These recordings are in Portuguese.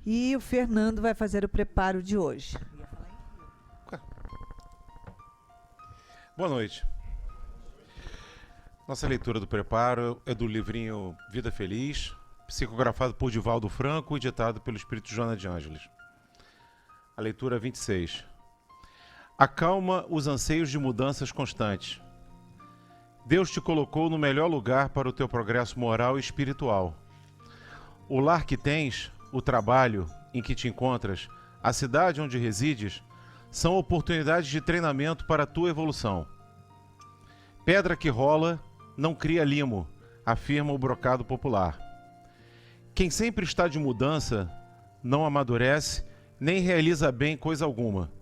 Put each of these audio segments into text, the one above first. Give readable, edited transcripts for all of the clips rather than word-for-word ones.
E o Fernando vai fazer o preparo de hoje. Boa noite. Nossa leitura do preparo é do livrinho Vida Feliz, psicografado por Divaldo Franco e ditado pelo Espírito Joana de Ângeles. A leitura 26. Acalma os anseios de mudanças constantes. Deus te colocou no melhor lugar para o teu progresso moral e espiritual. O lar que tens, o trabalho em que te encontras, a cidade onde resides, são oportunidades de treinamento para a tua evolução. Pedra que rola não cria limo, afirma o brocado popular. Quem sempre está de mudança não amadurece nem realiza bem coisa alguma.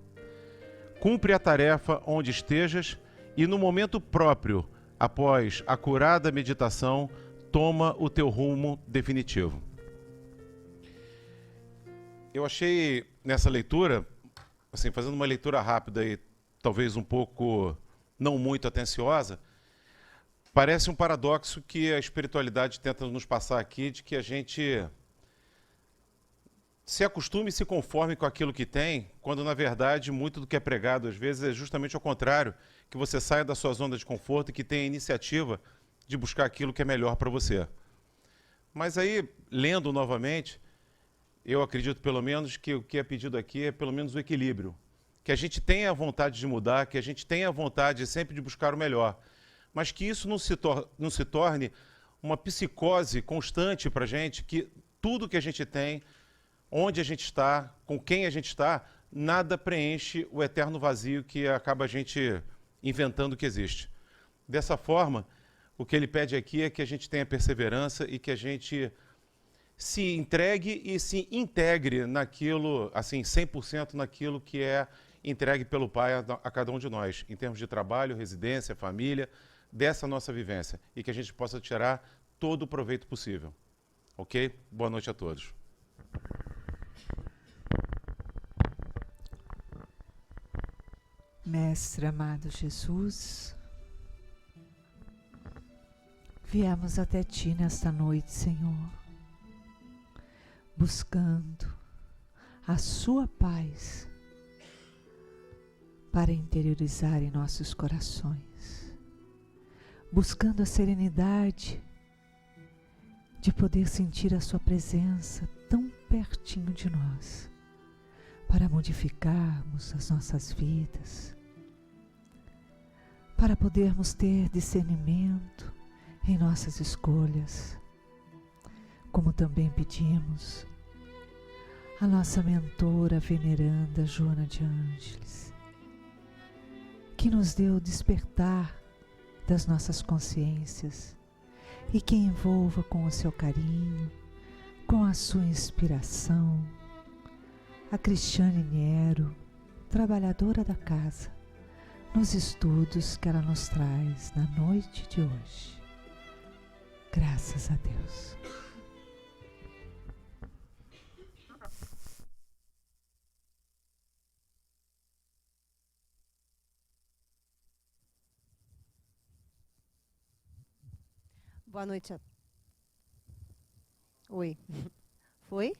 Cumpre a tarefa onde estejas e no momento próprio, após a curada meditação, toma o teu rumo definitivo. Eu achei nessa leitura, assim, fazendo uma leitura rápida e talvez um pouco não muito atenciosa, parece um paradoxo que a espiritualidade tenta nos passar aqui, de que a gente se acostume e se conforme com aquilo que tem, quando na verdade muito do que é pregado às vezes é justamente ao contrário, que você saia da sua zona de conforto e que tenha a iniciativa de buscar aquilo que é melhor para você. Mas aí, lendo novamente, eu acredito pelo menos que o que é pedido aqui é pelo menos o equilíbrio. Que a gente tenha a vontade de mudar, que a gente tenha a vontade sempre de buscar o melhor. Mas que isso não se torne uma psicose constante para a gente, que tudo que a gente tem, onde a gente está, com quem a gente está, nada preenche o eterno vazio que acaba a gente inventando que existe. Dessa forma, o que ele pede aqui é que a gente tenha perseverança e que a gente se entregue e se integre naquilo, assim, 100% naquilo que é entregue pelo Pai a cada um de nós, em termos de trabalho, residência, família, dessa nossa vivência, e que a gente possa tirar todo o proveito possível. Ok? Boa noite a todos. Mestre amado Jesus, viemos até Ti nesta noite, Senhor, buscando a Sua paz para interiorizar em nossos corações, buscando a serenidade de poder sentir a Sua presença tão pertinho de nós, para modificarmos as nossas vidas, para podermos ter discernimento em nossas escolhas, como também pedimos a nossa mentora veneranda Joana de Ângeles, que nos dê o despertar das nossas consciências e que envolva com o seu carinho, com a sua inspiração, a Cristiane Niero, trabalhadora da casa, nos estudos que ela nos traz na noite de hoje. Graças a Deus. Boa noite. Oi. Foi?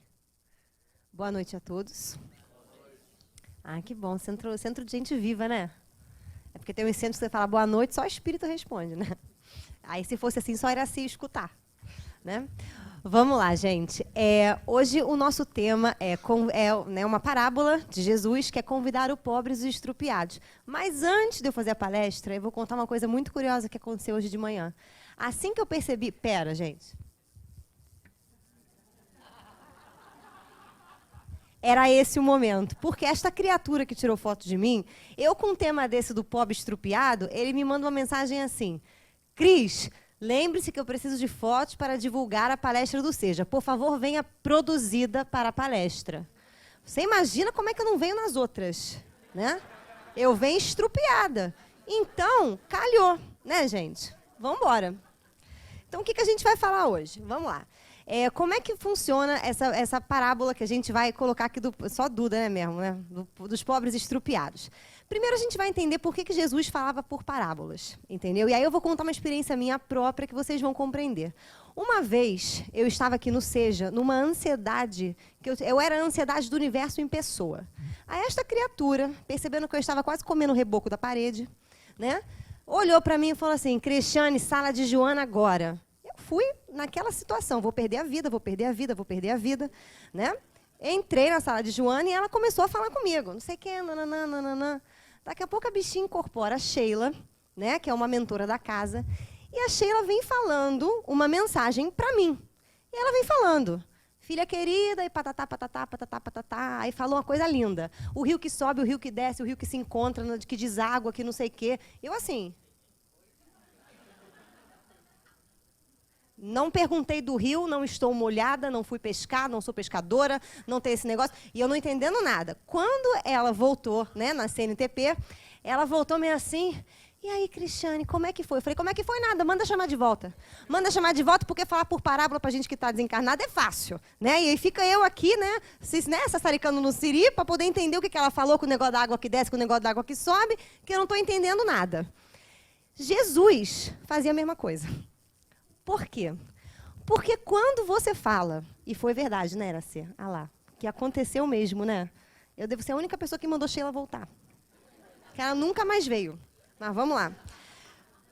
Boa noite a todos. Ah, que bom. Centro de gente viva, né? É porque tem uns centros que você fala boa noite, só o espírito responde, né? Aí, se fosse assim, só era se escutar, né? Vamos lá, gente. Hoje o nosso tema é uma parábola de Jesus, que é convidar os pobres e os estrupiados. Mas antes de eu fazer a palestra, eu vou contar uma coisa muito curiosa que aconteceu hoje de manhã. Assim que eu percebi... Pera, gente. Era esse o momento, porque esta criatura que tirou foto de mim, eu com um tema desse do pobre estrupiado, ele me manda uma mensagem assim: Cris, lembre-se que eu preciso de fotos para divulgar a palestra do Seja. Por favor, venha produzida para a palestra. Você imagina como é que eu não venho nas outras, né? Eu venho estrupiada. Então, calhou, né, gente? Vamos embora. Então, o que a gente vai falar hoje? Vamos lá. Como é que funciona essa parábola que a gente vai colocar aqui, só Duda, né, mesmo, né? Dos pobres estrupiados. Primeiro a gente vai entender por que Jesus falava por parábolas, entendeu? E aí eu vou contar uma experiência minha própria que vocês vão compreender. Uma vez, eu estava aqui no Seja, numa ansiedade, eu era a ansiedade do universo em pessoa. Aí esta criatura, percebendo que eu estava quase comendo o reboco da parede, né, olhou para mim e falou assim, Cristiane, sala de Joana agora. Eu fui naquela situação, vou perder a vida, vou perder a vida, vou perder a vida, né? Entrei na sala de Joana e ela começou a falar comigo, não sei o que, nananã. Daqui a pouco a bichinha incorpora a Sheila, né, que é uma mentora da casa, e a Sheila vem falando uma mensagem para mim. E ela vem falando, filha querida, e patatá, patatá, patatá, patatá. Aí falou uma coisa linda. O rio que sobe, o rio que desce, o rio que se encontra, que deságua, que não sei o quê. Eu assim... Não perguntei do rio, não estou molhada, não fui pescar, não sou pescadora, não tem esse negócio. E eu não entendendo nada. Quando ela voltou, né, na CNTP, ela voltou meio assim... E aí, Cristiane, como é que foi? Eu falei, como é que foi? Nada, manda chamar de volta. Manda chamar de volta, porque falar por parábola para gente que está desencarnada é fácil. Né? E aí fica eu aqui, né, sassaricando no siri, para poder entender o que ela falou com o negócio da água que desce, com o negócio da água que sobe, que eu não estou entendendo nada. Jesus fazia a mesma coisa. Por quê? Porque quando você fala, e foi verdade, né, Iracê? Ah lá, que aconteceu mesmo, né? Eu devo ser a única pessoa que mandou Sheila voltar. Que ela nunca mais veio. Mas vamos lá.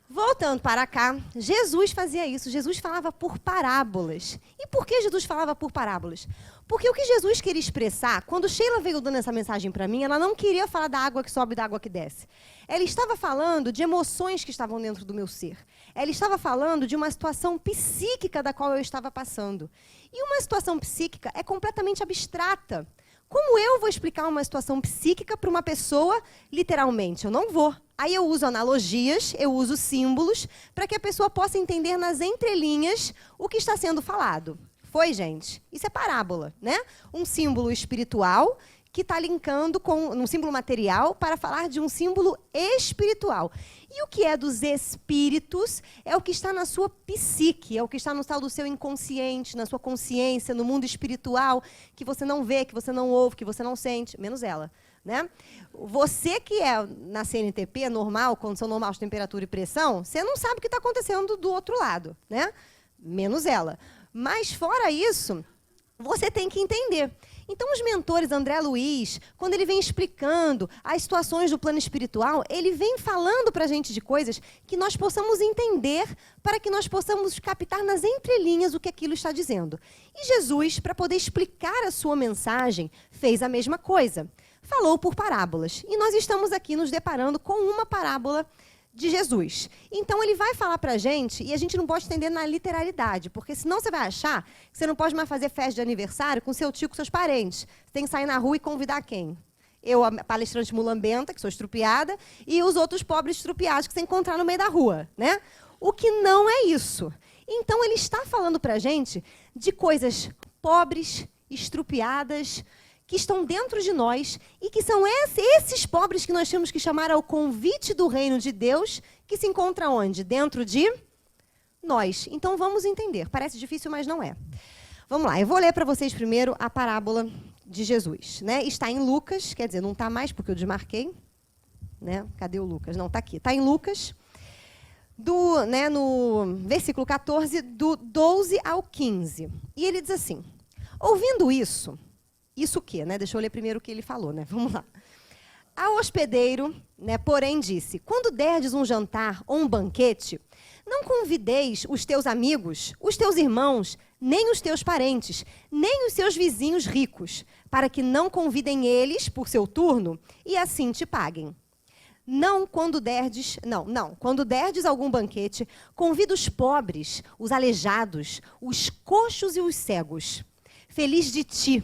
Voltando para cá, Jesus fazia isso. Jesus falava por parábolas. E por que Jesus falava por parábolas? Porque o que Jesus queria expressar, quando Sheila veio dando essa mensagem para mim, ela não queria falar da água que sobe e da água que desce. Ela estava falando de emoções que estavam dentro do meu ser. Ela estava falando de uma situação psíquica da qual eu estava passando. E uma situação psíquica é completamente abstrata. Como eu vou explicar uma situação psíquica para uma pessoa, literalmente? Eu não vou. Aí eu uso analogias, eu uso símbolos, para que a pessoa possa entender nas entrelinhas o que está sendo falado. Foi, gente? Isso é parábola, né? Um símbolo espiritual que está linkando com um símbolo material para falar de um símbolo espiritual. E o que é dos espíritos é o que está na sua psique, é o que está no tal do seu inconsciente, na sua consciência, no mundo espiritual, que você não vê, que você não ouve, que você não sente, menos ela. Né? Você que é na CNTP, normal, condição normal de temperatura e pressão, você não sabe o que está acontecendo do outro lado, né? Menos ela. Mas fora isso, você tem que entender. Então, os mentores, André Luiz, quando ele vem explicando as situações do plano espiritual, ele vem falando para a gente de coisas que nós possamos entender, para que nós possamos captar nas entrelinhas o que aquilo está dizendo. E Jesus, para poder explicar a sua mensagem, fez a mesma coisa. Falou por parábolas. E nós estamos aqui nos deparando com uma parábola de Jesus. Então, ele vai falar para a gente, e a gente não pode entender na literalidade, porque senão você vai achar que você não pode mais fazer festa de aniversário com seu tio, com seus parentes. Você tem que sair na rua e convidar quem? Eu, a palestrante mulambenta, que sou estrupiada, e os outros pobres estrupiados que você encontrar no meio da rua, né? O que não é isso. Então, ele está falando para a gente de coisas pobres, estrupiadas, que estão dentro de nós e que são esses pobres que nós temos que chamar ao convite do reino de Deus, que se encontra onde? Dentro de nós. Então, vamos entender. Parece difícil, mas não é. Vamos lá, eu vou ler para vocês primeiro a parábola de Jesus. Né? Está em Lucas, quer dizer, não está mais porque eu desmarquei. Né? Cadê o Lucas? Não, está aqui. Está em Lucas, no versículo 14, do 12 ao 15. E ele diz assim, ouvindo isso... Isso o quê? Né? Deixa eu ler primeiro o que ele falou. Né? Vamos lá. Ao hospedeiro, né, porém, disse, quando derdes um jantar ou um banquete, não convideis os teus amigos, os teus irmãos, nem os teus parentes, nem os seus vizinhos ricos, para que não convidem eles por seu turno e assim te paguem. Quando derdes algum banquete, convida os pobres, os aleijados, os coxos e os cegos. Feliz de ti,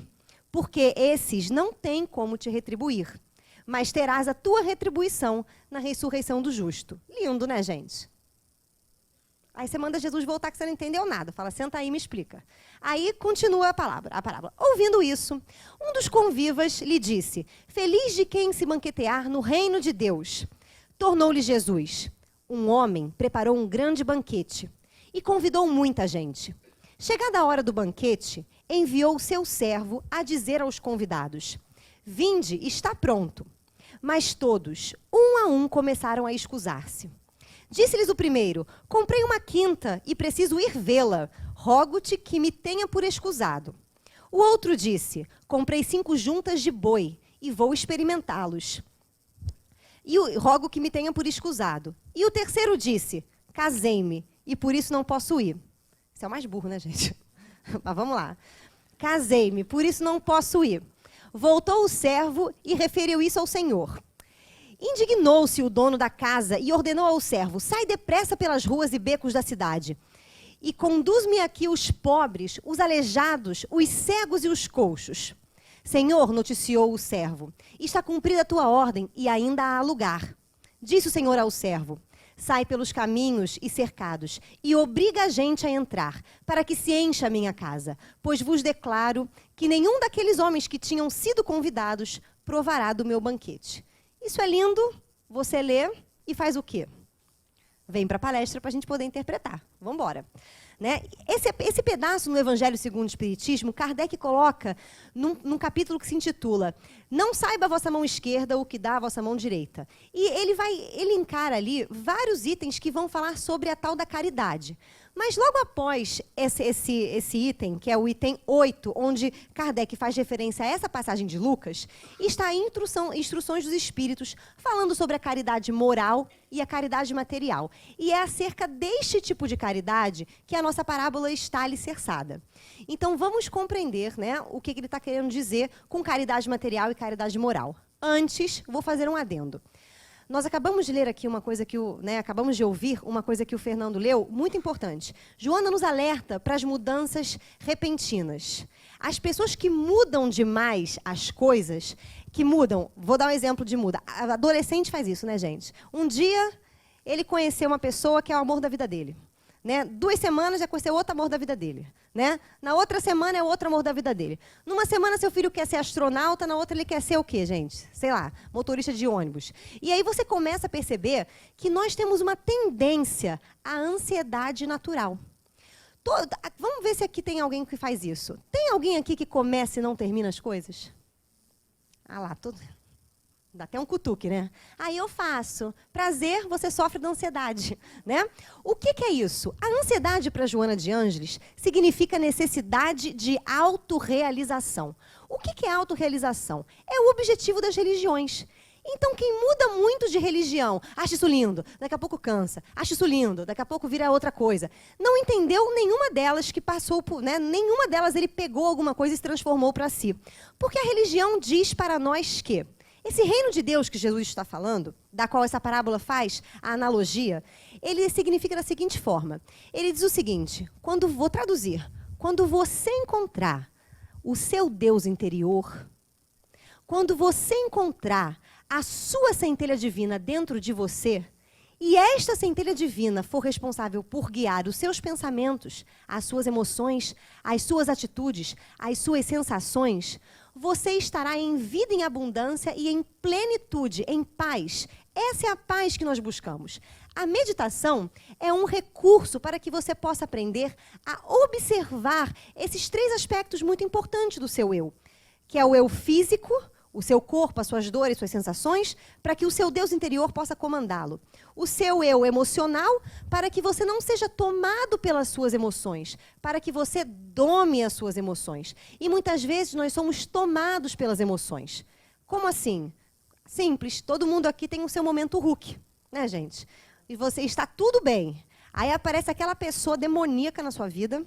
porque esses não têm como te retribuir, mas terás a tua retribuição na ressurreição do justo. Lindo, né, gente? Aí você manda Jesus voltar que você não entendeu nada. Fala, senta aí e me explica. Aí continua a parábola. Ouvindo isso, um dos convivas lhe disse, feliz de quem se banquetear no reino de Deus. Tornou-lhe Jesus, um homem preparou um grande banquete e convidou muita gente. Chegada a hora do banquete, enviou o seu servo a dizer aos convidados, vinde, está pronto. Mas todos, um a um, começaram a escusar-se. Disse-lhes o primeiro, comprei uma quinta e preciso ir vê-la. rogo-te que me tenha por escusado. O outro disse, comprei 5 juntas de boi e vou experimentá-los. Rogo que me tenha por escusado. E o terceiro disse, casei-me e por isso não posso ir. Isso é o mais burro, né, gente? Mas vamos lá. Casei-me, por isso não posso ir. Voltou o servo e referiu isso ao senhor. Indignou-se o dono da casa e ordenou ao servo, sai depressa pelas ruas e becos da cidade. E conduz-me aqui os pobres, os aleijados, os cegos e os coxos. Senhor, noticiou o servo, está cumprida a tua ordem e ainda há lugar. Disse o Senhor ao servo, sai pelos caminhos e cercados e obriga a gente a entrar, para que se encha a minha casa. Pois vos declaro que nenhum daqueles homens que tinham sido convidados provará do meu banquete. Isso é lindo, você lê e faz o quê? Vem para a palestra para a gente poder interpretar. Vamos embora. Né? Esse pedaço no Evangelho segundo o Espiritismo, Kardec coloca num capítulo que se intitula Não saiba a vossa mão esquerda o que dá a vossa mão direita. E ele encara ali vários itens que vão falar sobre a tal da caridade. Mas logo após esse item, que é o item 8, onde Kardec faz referência a essa passagem de Lucas, está a instruções dos Espíritos, falando sobre a caridade moral e a caridade material. E é acerca deste tipo de caridade que a nossa parábola está alicerçada. Então, vamos compreender, né, o que ele está querendo dizer com caridade material e caridade moral. Antes, vou fazer um adendo. Nós acabamos de ler aqui uma coisa que acabamos de ouvir uma coisa que o Fernando leu, muito importante. Joana nos alerta para as mudanças repentinas. As pessoas que mudam demais as coisas, que mudam, vou dar um exemplo de muda. Adolescente faz isso, né, gente? Um dia ele conheceu uma pessoa que é o amor da vida dele. Né? 2 semanas já conheceu outro amor da vida dele. Né? Na outra semana é outro amor da vida dele. Numa semana seu filho quer ser astronauta, na outra ele quer ser o quê, gente? Sei lá, motorista de ônibus. E aí você começa a perceber que nós temos uma tendência à ansiedade natural. Vamos ver se aqui tem alguém que faz isso. Tem alguém aqui que começa e não termina as coisas? Ah lá, dá até um cutuque, né? Aí eu faço. Prazer, você sofre de ansiedade, né? O que é isso? A ansiedade para Joana de Ângeles significa necessidade de autorrealização. O que é autorrealização? É o objetivo das religiões. Então, quem muda muito de religião, acha isso lindo, daqui a pouco cansa, acha isso lindo, daqui a pouco vira outra coisa. Não entendeu nenhuma delas que passou por, né, nenhuma delas ele pegou alguma coisa e se transformou para si. Porque a religião diz para nós que esse reino de Deus que Jesus está falando, da qual essa parábola faz a analogia, ele significa da seguinte forma. Ele diz o seguinte, vou traduzir, quando você encontrar o seu Deus interior, quando você encontrar a sua centelha divina dentro de você, e esta centelha divina for responsável por guiar os seus pensamentos, as suas emoções, as suas atitudes, as suas sensações, você estará em vida em abundância e em plenitude, em paz. Essa é a paz que nós buscamos. A meditação é um recurso para que você possa aprender a observar esses 3 aspectos muito importantes do seu eu, que é o eu físico, o seu corpo, as suas dores, suas sensações, para que o seu Deus interior possa comandá-lo. O seu eu emocional, para que você não seja tomado pelas suas emoções, para que você dome as suas emoções. E muitas vezes nós somos tomados pelas emoções. Como assim? Simples, todo mundo aqui tem o seu momento Hulk, né, gente? E você está tudo bem. Aí aparece aquela pessoa demoníaca na sua vida,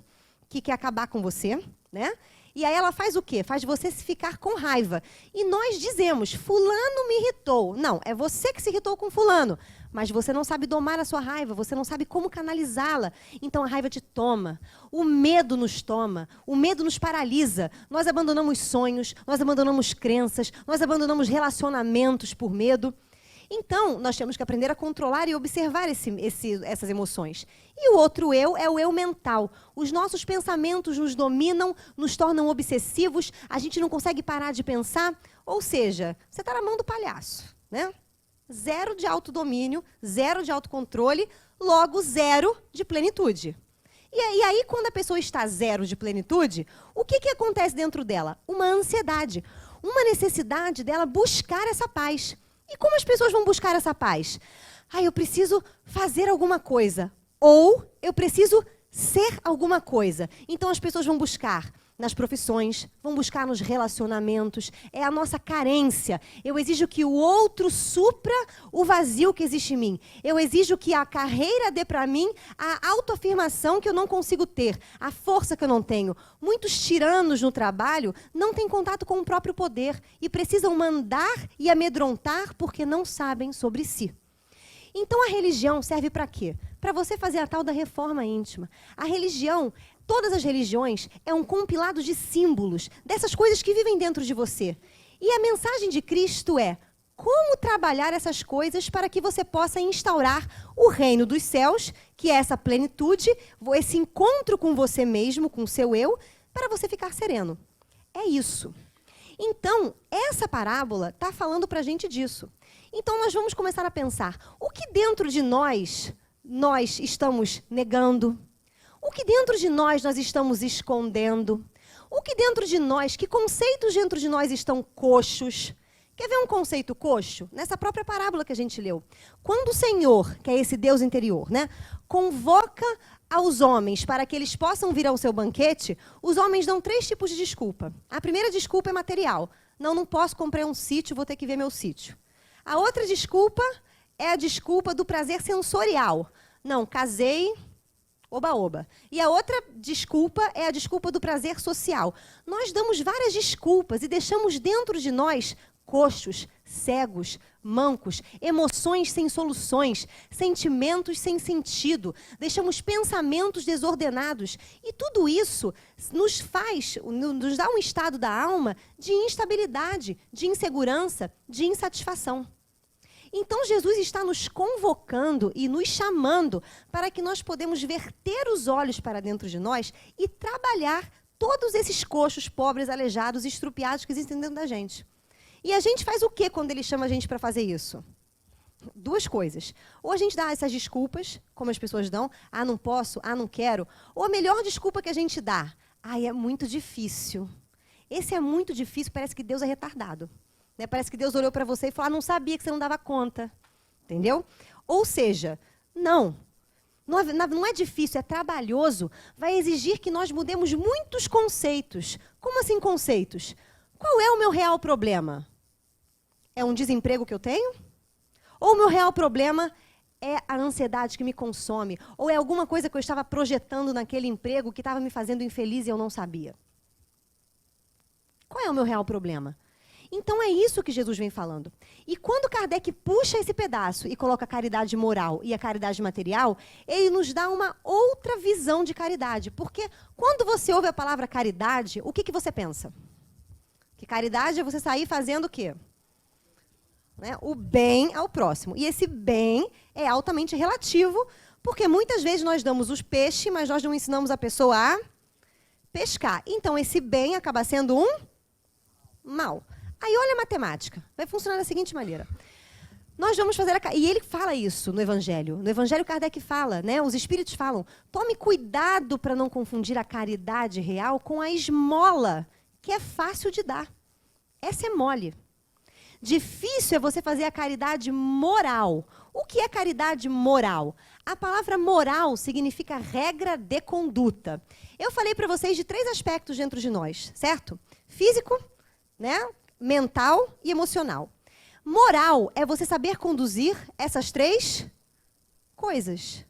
que quer acabar com você, né? E aí ela faz o quê? Faz você se ficar com raiva. E nós dizemos, fulano me irritou. Não, é você que se irritou com fulano. Mas você não sabe domar a sua raiva, você não sabe como canalizá-la. Então a raiva te toma, o medo nos toma, o medo nos paralisa. Nós abandonamos sonhos, nós abandonamos crenças, nós abandonamos relacionamentos por medo. Então, nós temos que aprender a controlar e observar essas emoções. E o outro eu é o eu mental. Os nossos pensamentos nos dominam, nos tornam obsessivos, a gente não consegue parar de pensar. Ou seja, você está na mão do palhaço, né? 0 de autodomínio, 0 de autocontrole, logo 0 de plenitude. E aí, quando a pessoa está 0 de plenitude, o que acontece dentro dela? Uma ansiedade, uma necessidade dela buscar essa paz. E como as pessoas vão buscar essa paz? Eu preciso fazer alguma coisa. Ou eu preciso ser alguma coisa. Então as pessoas vão buscar nas profissões, vão buscar nos relacionamentos. É a nossa carência. Eu exijo que o outro supra o vazio que existe em mim. Eu exijo que a carreira dê para mim a autoafirmação que eu não consigo ter, a força que eu não tenho. Muitos tiranos no trabalho não têm contato com o próprio poder e precisam mandar e amedrontar porque não sabem sobre si. Então a religião serve para quê? Para você fazer a tal da reforma íntima. A religião, todas as religiões, é um compilado de símbolos, dessas coisas que vivem dentro de você. E a mensagem de Cristo é: como trabalhar essas coisas para que você possa instaurar o reino dos céus, que é essa plenitude, esse encontro com você mesmo, com o seu eu, para você ficar sereno. É isso. Então, essa parábola está falando para a gente disso. Então, nós vamos começar a pensar, o que dentro de nós estamos negando? O que dentro de nós estamos escondendo? O que dentro de nós, que conceitos dentro de nós estão coxos? Quer ver um conceito coxo? Nessa própria parábola que a gente leu. Quando o Senhor, que é esse Deus interior, convoca aos homens para que eles possam vir ao seu banquete, os homens dão 3 tipos de desculpa. A primeira desculpa é material. Não posso comprar um sítio, vou ter que ver meu sítio. A outra desculpa é a desculpa do prazer sensorial. Não, casei, oba-oba. E a outra desculpa é a desculpa do prazer social. Nós damos várias desculpas e deixamos dentro de nós coxos, cegos, mancos, emoções sem soluções, sentimentos sem sentido, deixamos pensamentos desordenados. E tudo isso nos dá um estado da alma de instabilidade, de insegurança, de insatisfação. Então Jesus está nos convocando e nos chamando para que nós podemos verter os olhos para dentro de nós e trabalhar todos esses coxos, pobres, aleijados, estrupiados que existem dentro da gente. E a gente faz o que quando ele chama a gente para fazer isso? 2 coisas. Ou a gente dá essas desculpas, como as pessoas dão, não posso, não quero. Ou a melhor desculpa que a gente dá, é muito difícil. Esse é muito difícil, parece que Deus é retardado. Parece que Deus olhou para você e falou, não sabia que você não dava conta. Entendeu? Ou seja, não é difícil, é trabalhoso, vai exigir que nós mudemos muitos conceitos. Como assim conceitos? Qual é o meu real problema? É um desemprego que eu tenho? Ou o meu real problema é a ansiedade que me consome? Ou é alguma coisa que eu estava projetando naquele emprego que estava me fazendo infeliz e eu não sabia? Qual é o meu real problema? Então é isso que Jesus vem falando. E quando Kardec puxa esse pedaço e coloca a caridade moral e a caridade material, ele nos dá uma outra visão de caridade. Porque quando você ouve a palavra caridade, o que você pensa? Que caridade é você sair fazendo o quê? O bem ao próximo. E esse bem é altamente relativo, porque muitas vezes nós damos os peixes, mas nós não ensinamos a pessoa a pescar. Então esse bem acaba sendo um mal. Aí olha a matemática. Vai funcionar da seguinte maneira. Nós vamos fazer e ele fala isso no Evangelho. No Evangelho Kardec fala, os espíritos falam, tome cuidado para não confundir a caridade real com a esmola, que é fácil de dar. Essa é mole. Difícil é você fazer a caridade moral. O que é caridade moral? A palavra moral significa regra de conduta. Eu falei para vocês de 3 aspectos dentro de nós, certo? Físico, mental e emocional. Moral é você saber conduzir essas 3 coisas.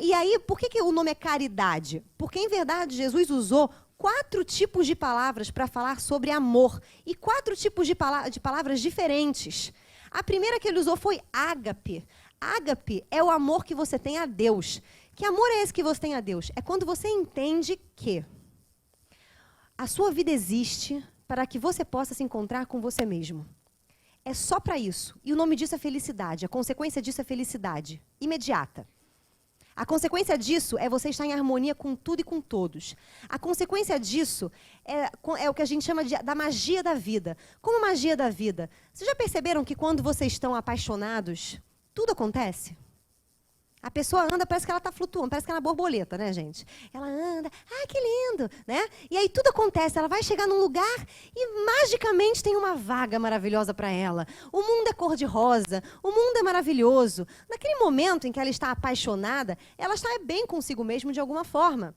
E aí, por que o nome é caridade? Porque, em verdade, Jesus usou 4 tipos de palavras para falar sobre amor. E 4 tipos de palavras diferentes. A primeira que ele usou foi ágape. Ágape é o amor que você tem a Deus. Que amor é esse que você tem a Deus? É quando você entende que a sua vida existe para que você possa se encontrar com você mesmo. É só para isso. E o nome disso é felicidade. A consequência disso é felicidade imediata. A consequência disso é você estar em harmonia com tudo e com todos. A consequência disso é o que a gente chama da magia da vida. Como magia da vida? Vocês já perceberam que quando vocês estão apaixonados, tudo acontece? A pessoa anda, parece que ela está flutuando, parece que ela é uma borboleta, né, gente? Ela anda, que lindo, né? E aí tudo acontece, ela vai chegar num lugar e magicamente tem uma vaga maravilhosa para ela. O mundo é cor-de-rosa, o mundo é maravilhoso. Naquele momento em que ela está apaixonada, ela está bem consigo mesma de alguma forma.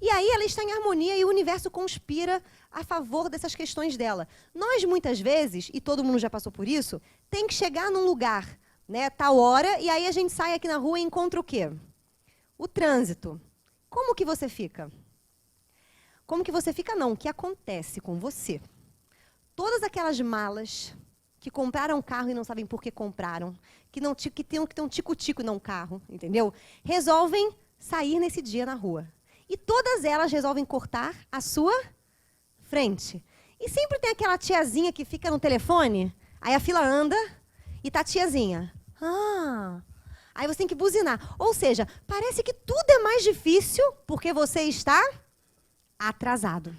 E aí ela está em harmonia e o universo conspira a favor dessas questões dela. Nós, muitas vezes, e todo mundo já passou por isso, tem que chegar num lugar, né, tal hora, e aí a gente sai aqui na rua e encontra o quê? O trânsito. Como que você fica? Como que você fica, não. O que acontece com você? Todas aquelas malas que compraram carro e não sabem por que compraram, que tem um tico-tico e não carro, entendeu? Resolvem sair nesse dia na rua. E todas elas resolvem cortar a sua frente. E sempre tem aquela tiazinha que fica no telefone, aí a fila anda e tá a tiazinha. Aí você tem que buzinar. Ou seja, parece que tudo é mais difícil porque você está atrasado.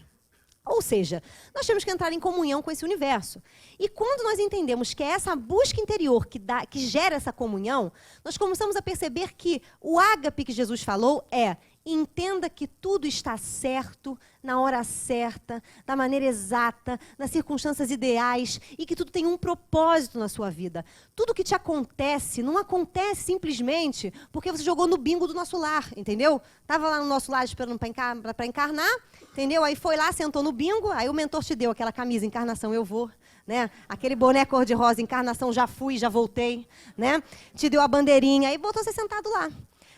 Ou seja, nós temos que entrar em comunhão com esse universo. E quando nós entendemos que é essa busca interior que gera essa comunhão, nós começamos a perceber que o ágape que Jesus falou é: entenda que tudo está certo, na hora certa, da maneira exata, nas circunstâncias ideais e que tudo tem um propósito na sua vida. Tudo que te acontece não acontece simplesmente porque você jogou no bingo do nosso lar, entendeu? Estava lá no nosso lar esperando para encarnar, entendeu? Aí foi lá, sentou no bingo, aí o mentor te deu aquela camisa, encarnação eu vou, né? Aquele boné cor-de-rosa, encarnação já fui, já voltei, né? Te deu a bandeirinha, aí botou você sentado lá.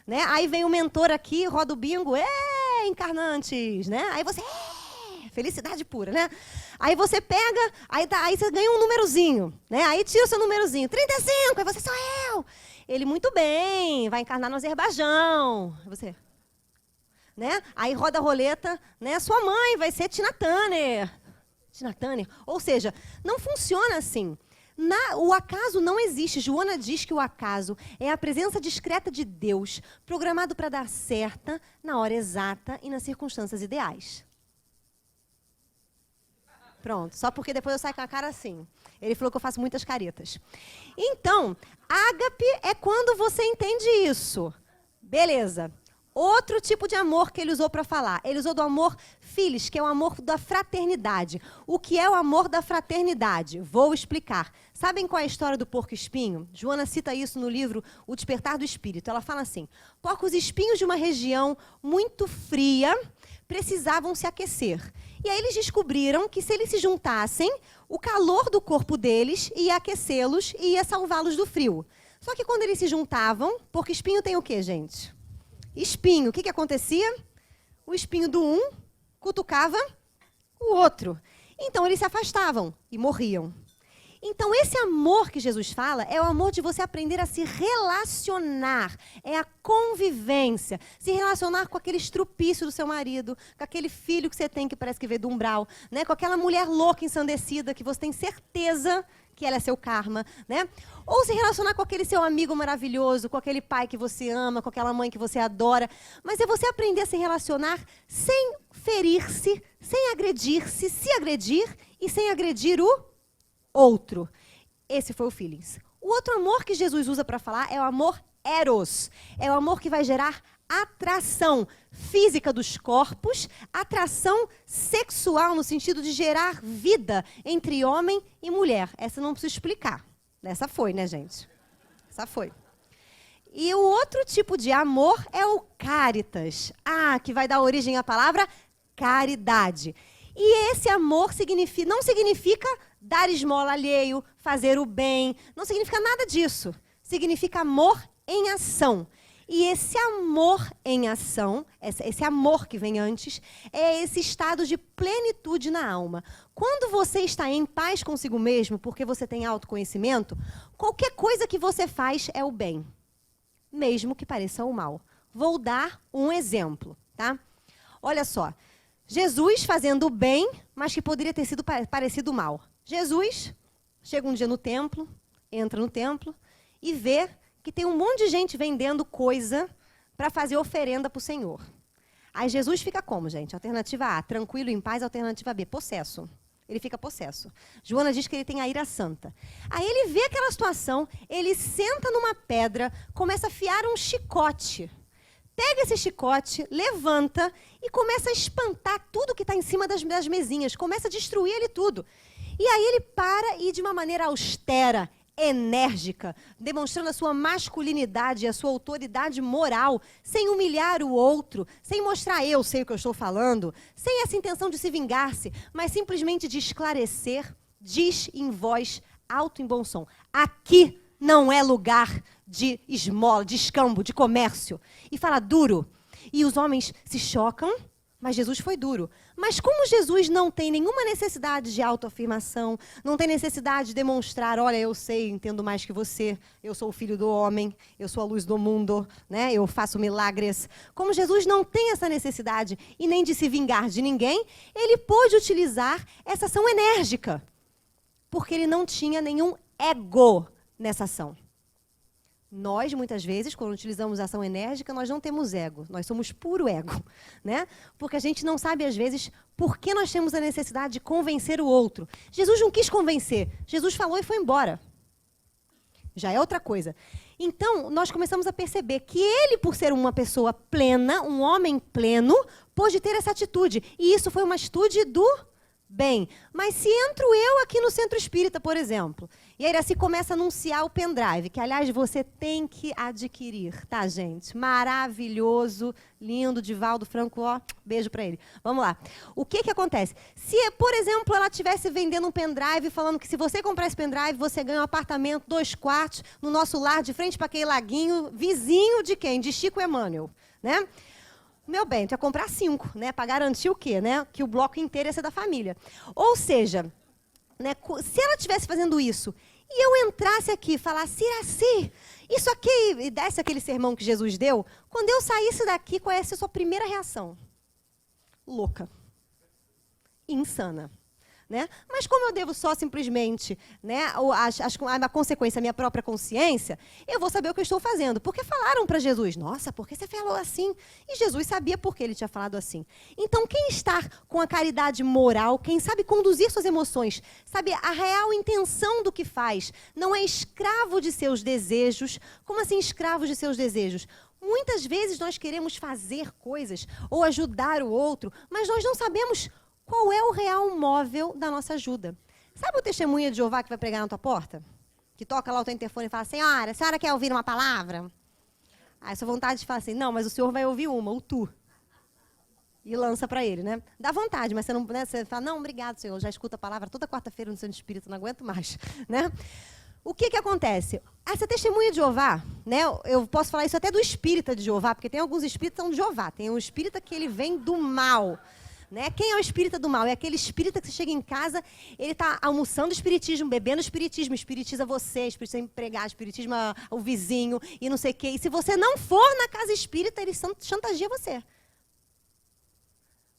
Né? Aí vem o mentor aqui, roda o bingo, encarnantes, né? Aí você, felicidade pura, né? Aí você pega, aí você ganha um númerozinho, né? Aí tira o seu númerozinho, 35, aí você, sou eu. Ele, muito bem, vai encarnar no Azerbaijão. Você, né? Aí roda a roleta, né? Sua mãe vai ser Tina Turner. Tina Turner. Ou seja, não funciona assim. O acaso não existe. Joana diz que o acaso é a presença discreta de Deus, programado para dar certa, na hora exata e nas circunstâncias ideais. Pronto, só porque depois eu saio com a cara assim. Ele falou que eu faço muitas caretas. Então, ágape é quando você entende isso. Beleza. Outro tipo de amor que ele usou para falar. Ele usou do amor filis, que é o amor da fraternidade. O que é o amor da fraternidade? Vou explicar. Sabem qual é a história do porco-espinho? Joana cita isso no livro O Despertar do Espírito. Ela fala assim: porcos-espinhos de uma região muito fria precisavam se aquecer. E aí eles descobriram que se eles se juntassem, o calor do corpo deles ia aquecê-los e ia salvá-los do frio. Só que quando eles se juntavam, porco-espinho tem o quê, gente? Espinho. O que acontecia? O espinho do um cutucava o outro. Então, eles se afastavam e morriam. Então, esse amor que Jesus fala é o amor de você aprender a se relacionar. É a convivência. Se relacionar com aquele estrupício do seu marido, com aquele filho que você tem que parece que veio do umbral, né? Com aquela mulher louca, ensandecida, que você tem certeza que ela é seu karma, né? Ou se relacionar com aquele seu amigo maravilhoso, com aquele pai que você ama, com aquela mãe que você adora. Mas é você aprender a se relacionar sem ferir-se, sem agredir-se, se agredir e sem agredir o outro. Esse foi o feelings. O outro amor que Jesus usa para falar é o amor eros. É o amor que vai gerar atração física dos corpos, atração sexual no sentido de gerar vida entre homem e mulher. Essa não preciso explicar. Essa foi, né, gente? Essa foi. E o outro tipo de amor é o caritas. Que vai dar origem à palavra caridade. E esse amor não significa dar esmola alheio, fazer o bem. Não significa nada disso. Significa amor em ação. E esse amor em ação, esse amor que vem antes, é esse estado de plenitude na alma. Quando você está em paz consigo mesmo, porque você tem autoconhecimento, qualquer coisa que você faz é o bem, mesmo que pareça o mal. Vou dar um exemplo, tá? Olha só, Jesus fazendo o bem, mas que poderia ter sido parecido mal. Jesus chega um dia no templo, entra no templo e vê que tem um monte de gente vendendo coisa para fazer oferenda para o Senhor. Aí Jesus fica como, gente? Alternativa A, tranquilo, em paz. Alternativa B, possesso. Ele fica possesso. Joana diz que ele tem a ira santa. Aí ele vê aquela situação, ele senta numa pedra, começa a afiar um chicote. Pega esse chicote, levanta e começa a espantar tudo que está em cima das mesinhas. Começa a destruir ele tudo. E aí ele para e, de uma maneira austera, enérgica, demonstrando a sua masculinidade e a sua autoridade moral, sem humilhar o outro, sem mostrar eu sei o que eu estou falando, sem essa intenção de se vingar-se, mas simplesmente de esclarecer, diz em voz alto e bom som: aqui não é lugar de esmola, de escambo, de comércio. E fala duro. E os homens se chocam, mas Jesus foi duro. Mas como Jesus não tem nenhuma necessidade de autoafirmação, não tem necessidade de demonstrar, olha, eu sei, entendo mais que você, eu sou o filho do homem, eu sou a luz do mundo, né? Eu faço milagres. Como Jesus não tem essa necessidade e nem de se vingar de ninguém, ele pôde utilizar essa ação enérgica, porque ele não tinha nenhum ego nessa ação. Nós, muitas vezes, quando utilizamos ação enérgica, nós não temos ego. Nós somos puro ego, né? Porque a gente não sabe, às vezes, por que nós temos a necessidade de convencer o outro. Jesus não quis convencer. Jesus falou e foi embora. Já é outra coisa. Então, nós começamos a perceber que ele, por ser uma pessoa plena, um homem pleno, pôde ter essa atitude. E isso foi uma atitude do bem. Mas se entro eu aqui no Centro Espírita, por exemplo, e a Iraci começa a anunciar o pendrive, que, aliás, você tem que adquirir, tá, gente? Maravilhoso, lindo, Divaldo Franco, ó, beijo pra ele. Vamos lá. O que acontece? Se, por exemplo, ela estivesse vendendo um pendrive, falando que se você comprar esse pendrive, você ganha um apartamento, 2 quartos, no nosso lar, de frente para aquele laguinho, vizinho de quem? De Chico Emmanuel, né? Meu bem, tu ia comprar 5, né? Para garantir o quê, né? Que o bloco inteiro ia ser da família. Ou seja, né, se ela estivesse fazendo isso e eu entrasse aqui e falasse, Iraci, isso aqui, e desse aquele sermão que Jesus deu, quando eu saísse daqui, qual ia ser a sua primeira reação? Louca. Insana. Né? Mas como eu devo só simplesmente, né, a consequência, a minha própria consciência, eu vou saber o que eu estou fazendo. Porque falaram para Jesus, nossa, por que você falou assim? E Jesus sabia por que ele tinha falado assim. Então, quem está com a caridade moral, quem sabe conduzir suas emoções, sabe a real intenção do que faz, não é escravo de seus desejos. Como assim escravo de seus desejos? Muitas vezes nós queremos fazer coisas ou ajudar o outro, mas nós não sabemos qual é o real móvel da nossa ajuda. Sabe o testemunha de Jeová que vai pregar na tua porta? Que toca lá o teu interfone e fala, senhora, a senhora quer ouvir uma palavra? Aí a sua vontade de falar assim, não, mas o senhor vai ouvir uma, o tu. E lança para ele, né? Dá vontade, mas você não, né, você fala, não, obrigado, senhor, já escuto a palavra toda quarta-feira no Centro Espírita, não aguento mais, né? O que acontece? Essa testemunha de Jeová, né? Eu posso falar isso até do espírita de Jeová, porque tem alguns espíritas que são de Jeová. Tem um espírita que ele vem do mal. Né? Quem é o espírita do mal? É aquele espírita que você chega em casa, ele está almoçando espiritismo, bebendo espiritismo, espiritisa você, espiritisa empregar, espiritismo o vizinho e não sei o quê. E se você não for na casa espírita, ele chantageia você.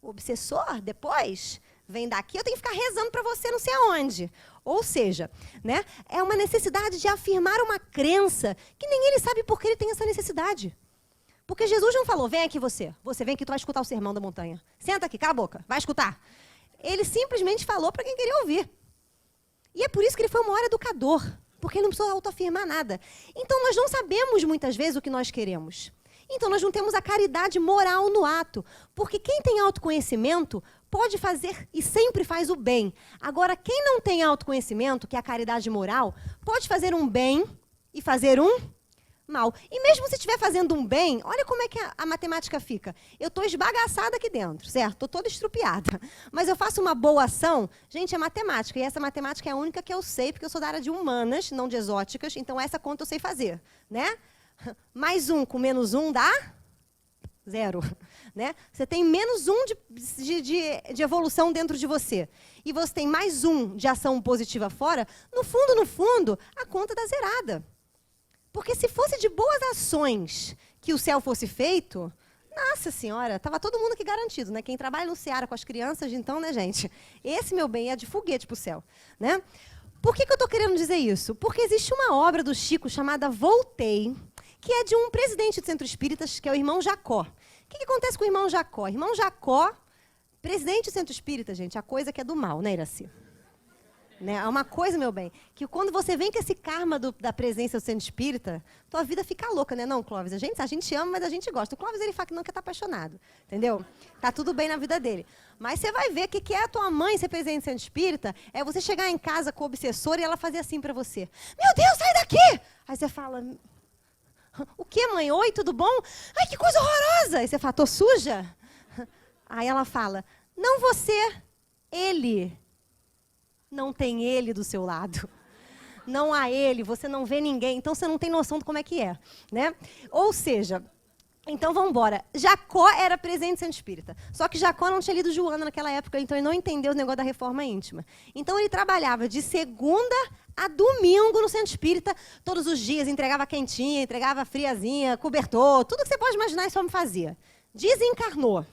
O obsessor, depois, vem daqui, eu tenho que ficar rezando para você não sei aonde. Ou seja, né, é uma necessidade de afirmar uma crença que nem ele sabe por que ele tem essa necessidade. Porque Jesus não falou, vem aqui você. Você vem aqui, tu vai escutar o sermão da montanha. Senta aqui, cala a boca, vai escutar. Ele simplesmente falou para quem queria ouvir. E é por isso que ele foi o maior educador. Porque ele não precisou autoafirmar nada. Então, nós não sabemos, muitas vezes, o que nós queremos. Então, nós não temos a caridade moral no ato. Porque quem tem autoconhecimento pode fazer e sempre faz o bem. Agora, quem não tem autoconhecimento, que é a caridade moral, pode fazer um bem e fazer um mal. E mesmo se estiver fazendo um bem, olha como é que a matemática fica. Eu estou esbagaçada aqui dentro, certo? Estou toda estrupiada. Mas eu faço uma boa ação, gente, é matemática. E essa matemática é a única que eu sei, porque eu sou da área de humanas, não de exóticas. Então, essa conta eu sei fazer, né? Mais 1 com menos 1 dá 0. Né? Você tem menos 1 de evolução dentro de você. E você tem mais 1 de ação positiva fora. No fundo, a conta dá zerada. Porque se fosse de boas ações que o céu fosse feito, nossa senhora, estava todo mundo aqui garantido, né? Quem trabalha no Ceará com as crianças, então, né, gente? Esse, meu bem, é de foguete para o céu, né? Por que eu estou querendo dizer isso? Porque existe uma obra do Chico chamada Voltei, que é de um presidente do Centro Espíritas, que é o irmão Jacó. O que acontece com o irmão Jacó? O irmão Jacó, Presidente do Centro Espírita, gente, a coisa que é do mal, né, Iraci? Né? É uma coisa, meu bem, que quando você vem com esse karma da presença do Centro Espírita, tua vida fica louca, né? Não, Clóvis, a gente ama, mas a gente gosta. O Clóvis, ele fala que não, quer estar apaixonado, entendeu? Tá tudo bem na vida dele. Mas você vai ver que é a tua mãe ser presidente do Centro Espírita, é você chegar em casa com o obsessor e ela fazer assim pra você. Meu Deus, sai daqui! Aí você fala, o que, mãe? Oi, tudo bom? Ai, que coisa horrorosa! Aí você fala, tô suja? Aí ela fala, não você, ele. Não tem ele do seu lado. Não há ele, você não vê ninguém, então você não tem noção de como é que é, né? Ou seja, então vamos embora. Jacó era presente no Centro Espírita. Só que Jacó não tinha lido Joana naquela época, então ele não entendeu o negócio da reforma íntima. Então ele trabalhava de segunda a domingo no Centro Espírita, todos os dias, entregava quentinha, entregava friazinha, cobertor, tudo que você pode imaginar esse homem fazia. Desencarnou,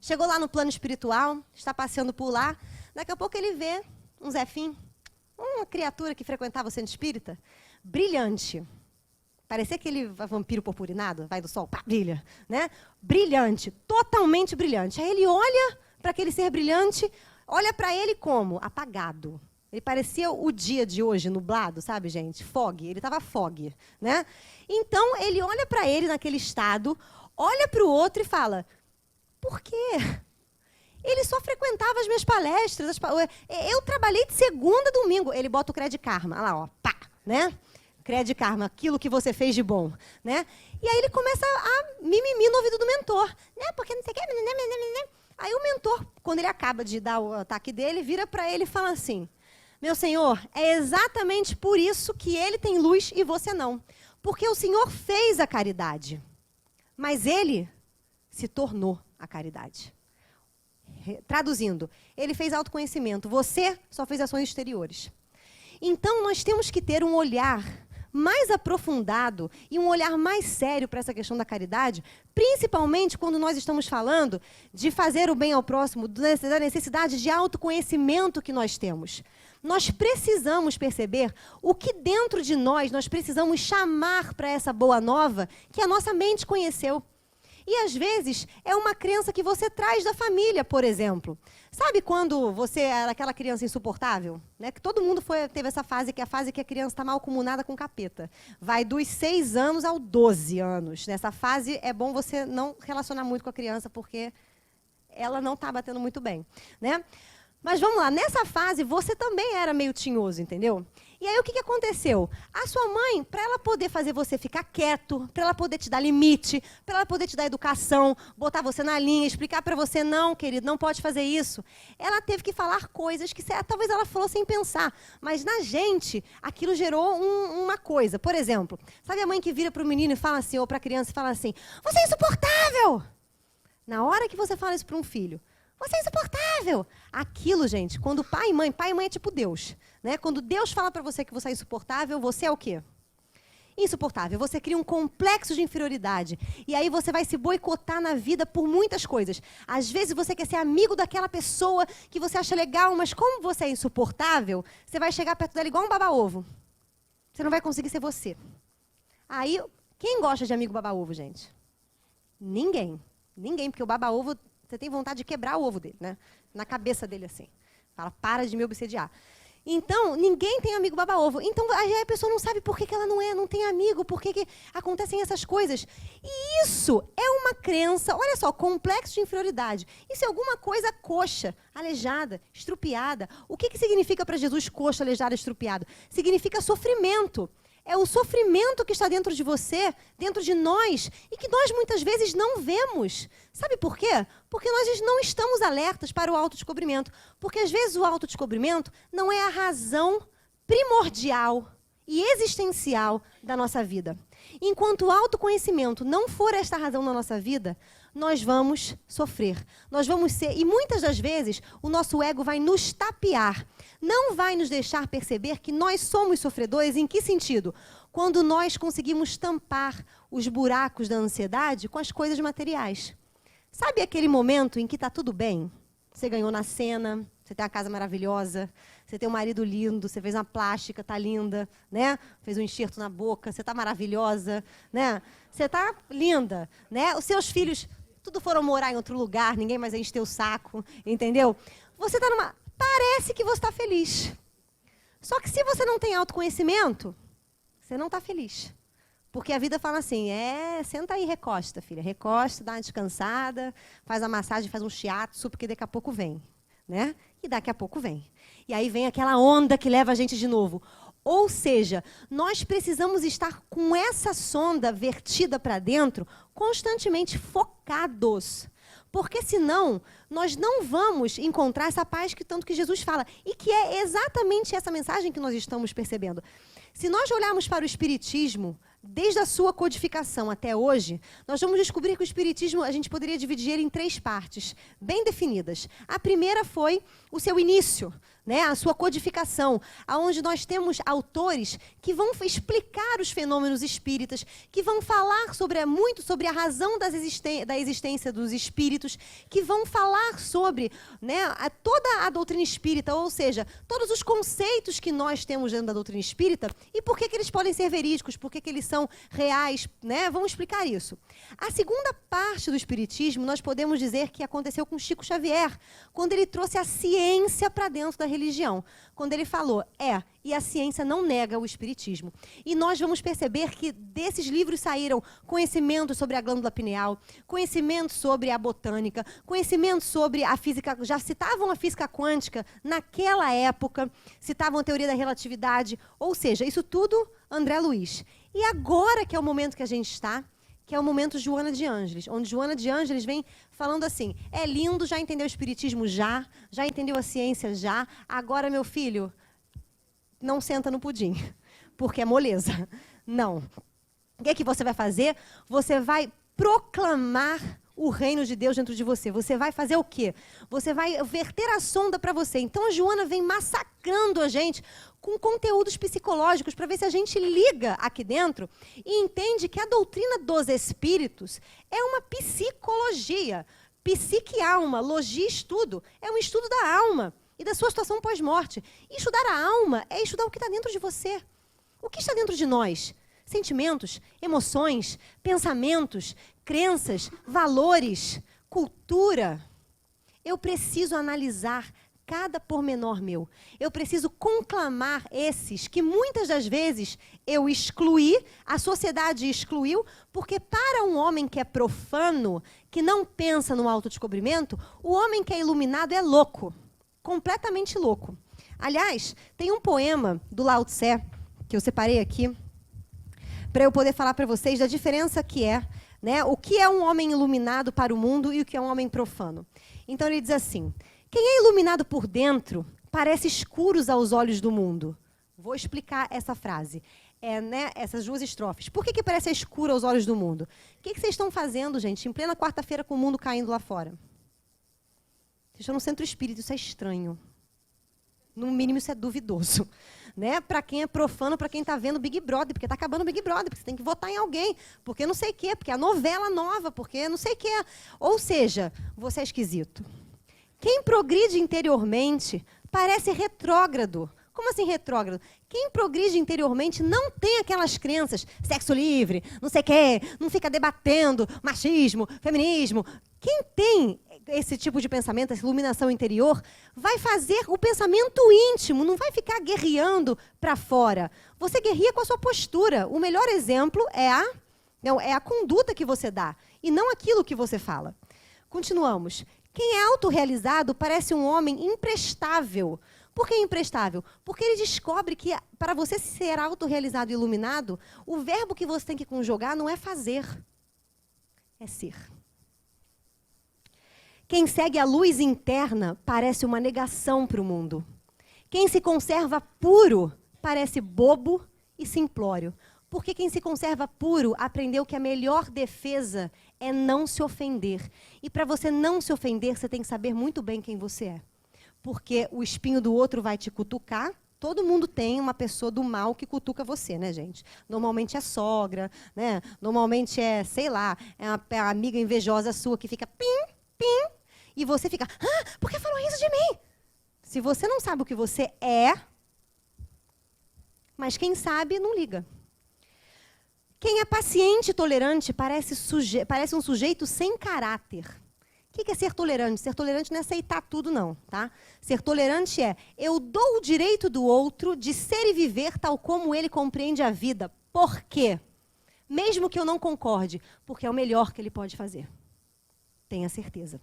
chegou lá no plano espiritual, está passeando por lá. Daqui a pouco ele vê um Zefim, uma criatura que frequentava o Centro Espírita, brilhante. Parecia aquele vampiro purpurinado, vai do sol, pá, brilha, né? Brilhante, totalmente brilhante. Aí ele olha para aquele ser brilhante, olha para ele como? Apagado. Ele parecia o dia de hoje, nublado, sabe, gente? Fog, ele estava fog, né? Então, ele olha para ele naquele estado, olha para o outro e fala, por quê? Ele só frequentava as minhas palestras. Eu trabalhei de segunda a domingo. Ele bota o Credit Karma. Olha lá, ó, pá, né? Credit Karma, aquilo que você fez de bom, né? E aí ele começa a mimimi no ouvido do mentor, né? Porque não sei o que, né? Aí o mentor, quando ele acaba de dar o ataque dele, vira para ele e fala assim, meu senhor, é exatamente por isso que ele tem luz e você não. Porque o senhor fez a caridade, mas ele se tornou a caridade. Traduzindo, ele fez autoconhecimento, você só fez ações exteriores. Então, nós temos que ter um olhar mais aprofundado e um olhar mais sério para essa questão da caridade, principalmente quando nós estamos falando de fazer o bem ao próximo, da necessidade de autoconhecimento que nós temos. Nós precisamos perceber o que dentro de nós precisamos chamar para essa boa nova que a nossa mente conheceu. E, às vezes, é uma crença que você traz da família, por exemplo. Sabe quando você era aquela criança insuportável? Né? Que todo mundo teve essa fase, que é a fase que a criança está mal comunada com o capeta. Vai dos 6 anos aos 12 anos. Nessa fase, é bom você não relacionar muito com a criança, porque ela não está batendo muito bem, né? Mas vamos lá, nessa fase, você também era meio tinhoso, entendeu? E aí, o que aconteceu? A sua mãe, para ela poder fazer você ficar quieto, para ela poder te dar limite, para ela poder te dar educação, botar você na linha, explicar para você, não, querido, não pode fazer isso, ela teve que falar coisas que talvez ela falou sem pensar, mas na gente, aquilo gerou uma coisa. Por exemplo, sabe a mãe que vira para o menino e fala assim, ou para a criança e fala assim, você é insuportável! Na hora que você fala isso para um filho, você é insuportável. Aquilo, gente, quando pai e mãe é tipo Deus, né? Quando Deus fala para você que você é insuportável, você é o quê? Insuportável. Você cria um complexo de inferioridade. E aí você vai se boicotar na vida por muitas coisas. Às vezes você quer ser amigo daquela pessoa que você acha legal, mas como você é insuportável, você vai chegar perto dela igual um baba-ovo. Você não vai conseguir ser você. Aí, quem gosta de amigo baba-ovo, gente? Ninguém. Ninguém, porque o baba-ovo... Você tem vontade de quebrar o ovo dele, né? Na cabeça dele, assim. Fala, para de me obsediar. Então, ninguém tem amigo baba-ovo. Então, a pessoa não sabe por que ela não tem amigo, por que acontecem essas coisas. E isso é uma crença, olha só, complexo de inferioridade. Isso é alguma coisa coxa, aleijada, estrupiada. O que significa para Jesus coxa, aleijada, estrupiada? Significa sofrimento. É o sofrimento que está dentro de você, dentro de nós, e que nós muitas vezes não vemos. Sabe por quê? Porque nós não estamos alertas para o autodescobrimento. Porque às vezes o autodescobrimento não é a razão primordial e existencial da nossa vida. Enquanto o autoconhecimento não for esta razão na nossa vida, nós vamos sofrer. Nós vamos ser, e muitas das vezes, o nosso ego vai nos tapear. Não vai nos deixar perceber que nós somos sofredores. Em que sentido? Quando nós conseguimos tampar os buracos da ansiedade com as coisas materiais. Sabe aquele momento em que está tudo bem? Você ganhou na cena, você tem uma casa maravilhosa, você tem um marido lindo, você fez uma plástica, está linda, né? Fez um enxerto na boca, você está maravilhosa, né? Você está linda, né? Os seus filhos tudo foram morar em outro lugar, ninguém mais enche teu saco, entendeu? Você está numa... Parece que você está feliz. Só que se você não tem autoconhecimento, você não está feliz. Porque a vida fala assim, senta aí, recosta, filha. Recosta, dá uma descansada, faz a massagem, faz um shiatsu, porque daqui a pouco vem, né? E daqui a pouco vem. E aí vem aquela onda que leva a gente de novo. Ou seja, nós precisamos estar com essa sonda vertida para dentro, constantemente focados. Porque senão, nós não vamos encontrar essa paz que tanto que Jesus fala. E que é exatamente essa mensagem que nós estamos percebendo. Se nós olharmos para o Espiritismo, desde a sua codificação até hoje, nós vamos descobrir que o Espiritismo, a gente poderia dividir ele em 3 partes, bem definidas. A primeira foi o seu início, né, a sua codificação, onde nós temos autores que vão explicar os fenômenos espíritas, que vão falar muito sobre a razão da existência dos espíritos, que vão falar sobre, né, toda a doutrina espírita, ou seja, todos os conceitos que nós temos dentro da doutrina espírita e por que eles podem ser verídicos, por que eles são reais, né? Vão explicar isso. A segunda parte do Espiritismo, nós podemos dizer que aconteceu com Chico Xavier, quando ele trouxe a ciência para dentro da religião. Quando ele falou, e a ciência não nega o Espiritismo. E nós vamos perceber que desses livros saíram conhecimentos sobre a glândula pineal, conhecimentos sobre a botânica, conhecimentos sobre a física, já citavam a física quântica naquela época, citavam a teoria da relatividade, ou seja, isso tudo André Luiz. E agora que é o momento que a gente está, que é o momento Joana de Ângeles, onde Joana de Ângeles vem falando assim, é lindo, já entendeu o Espiritismo já entendeu a ciência já, agora, meu filho, não senta no pudim, porque é moleza. Não. O que é que você vai fazer? Você vai proclamar o reino de Deus dentro de você. Você vai fazer o quê? Você vai verter a sonda para você. Então, a Joana vem massacrando a gente com conteúdos psicológicos para ver se a gente liga aqui dentro e entende que a doutrina dos espíritos é uma psicologia. Psique-alma, logia, estudo. É um estudo da alma e da sua situação pós-morte. E estudar a alma é estudar o que está dentro de você. O que está dentro de nós? Sentimentos, emoções, pensamentos, crenças, valores, cultura. Eu preciso analisar cada pormenor meu. Eu preciso conclamar esses que muitas das vezes eu excluí, a sociedade excluiu, porque para um homem que é profano, que não pensa no autodescobrimento, o homem que é iluminado é louco, completamente louco. Aliás, tem um poema do Lao Tse, que eu separei aqui, para eu poder falar para vocês da diferença que é, né, o que é um homem iluminado para o mundo e o que é um homem profano. Então ele diz assim, quem é iluminado por dentro parece escuros aos olhos do mundo. Vou explicar essa frase, né, essas 2 estrofes. Por que parece escuro aos olhos do mundo? O que vocês estão fazendo, gente, em plena quarta-feira com o mundo caindo lá fora? Vocês estão no centro espírita, isso é estranho. No mínimo, isso é duvidoso. Né? Para quem é profano, para quem está vendo Big Brother, porque está acabando o Big Brother, porque você tem que votar em alguém, porque não sei o quê, porque a novela nova, porque não sei o quê. Ou seja, você é esquisito. Quem progride interiormente parece retrógrado. Como assim retrógrado? Quem progride interiormente não tem aquelas crenças, sexo livre, não sei o quê, não fica debatendo machismo, feminismo. Quem tem esse tipo de pensamento, essa iluminação interior, vai fazer o pensamento íntimo, não vai ficar guerreando para fora. Você guerreia com a sua postura. O melhor exemplo é a conduta que você dá, e não aquilo que você fala. Continuamos. Quem é autorrealizado parece um homem imprestável. Por que imprestável? Porque ele descobre que, para você ser autorrealizado e iluminado, o verbo que você tem que conjugar não é fazer, é ser. Quem segue a luz interna parece uma negação para o mundo. Quem se conserva puro parece bobo e simplório. Porque quem se conserva puro aprendeu que a melhor defesa é não se ofender. E para você não se ofender, você tem que saber muito bem quem você é. Porque o espinho do outro vai te cutucar. Todo mundo tem uma pessoa do mal que cutuca você, né, gente? Normalmente é sogra, né? Normalmente é, sei lá, é uma amiga invejosa sua que fica pim, pim. E você fica, por que falou isso de mim? Se você não sabe o que você é, mas quem sabe não liga. Quem é paciente e tolerante parece um sujeito sem caráter. O que é ser tolerante? Ser tolerante não é aceitar tudo, não. Tá? Ser tolerante é, eu dou o direito do outro de ser e viver tal como ele compreende a vida. Por quê? Mesmo que eu não concorde, porque é o melhor que ele pode fazer. Tenha certeza.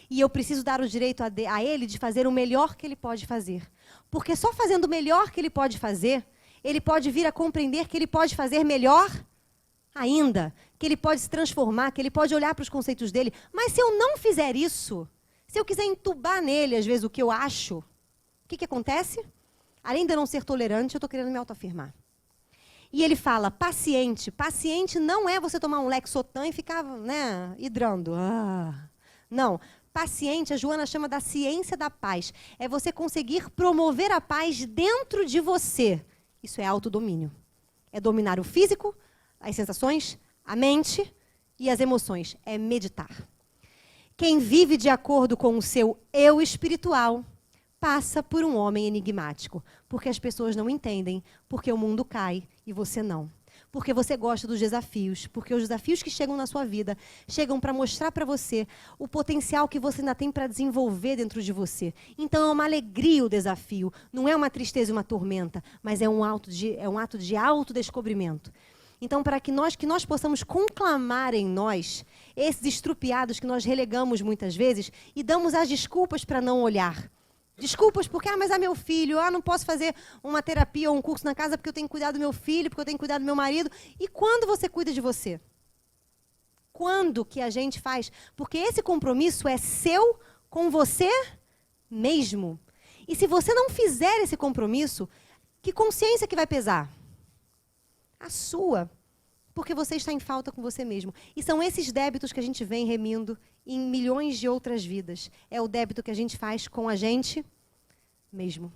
E eu preciso dar o direito a ele de fazer o melhor que ele pode fazer. Porque só fazendo o melhor que ele pode fazer, ele pode vir a compreender que ele pode fazer melhor ainda, que ele pode se transformar, que ele pode olhar para os conceitos dele. Mas se eu não fizer isso, se eu quiser entubar nele, às vezes, o que eu acho, o que acontece? Além de eu não ser tolerante, eu estou querendo me autoafirmar. E ele fala, paciente. Paciente não é você tomar um Lexotan e ficar, né, hidrando. Não. Paciente, a Joana chama da ciência da paz. É você conseguir promover a paz dentro de você. Isso é autodomínio. É dominar o físico, as sensações, a mente e as emoções. É meditar. Quem vive de acordo com o seu eu espiritual passa por um homem enigmático. Porque as pessoas não entendem, porque o mundo cai e você não. Porque você gosta dos desafios, porque os desafios que chegam na sua vida chegam para mostrar para você o potencial que você ainda tem para desenvolver dentro de você. Então é uma alegria o desafio, não é uma tristeza e uma tormenta, mas é um ato de autodescobrimento. Então, para que nós possamos conclamar em nós esses estrupiados que nós relegamos muitas vezes e damos as desculpas para não olhar. Desculpas porque, mas é meu filho, não posso fazer uma terapia ou um curso na casa porque eu tenho que cuidar do meu filho, porque eu tenho que cuidar do meu marido. E quando você cuida de você? Quando que a gente faz? Porque esse compromisso é seu com você mesmo. E se você não fizer esse compromisso, que consciência que vai pesar? A sua. Porque você está em falta com você mesmo. E são esses débitos que a gente vem remindo em milhões de outras vidas. É o débito que a gente faz com a gente mesmo.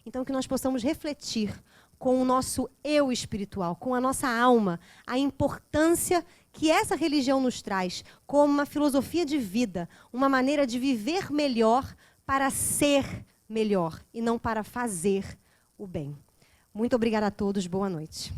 Então, que nós possamos refletir com o nosso eu espiritual, com a nossa alma, a importância que essa religião nos traz como uma filosofia de vida, uma maneira de viver melhor para ser melhor e não para fazer o bem. Muito obrigada a todos. Boa noite.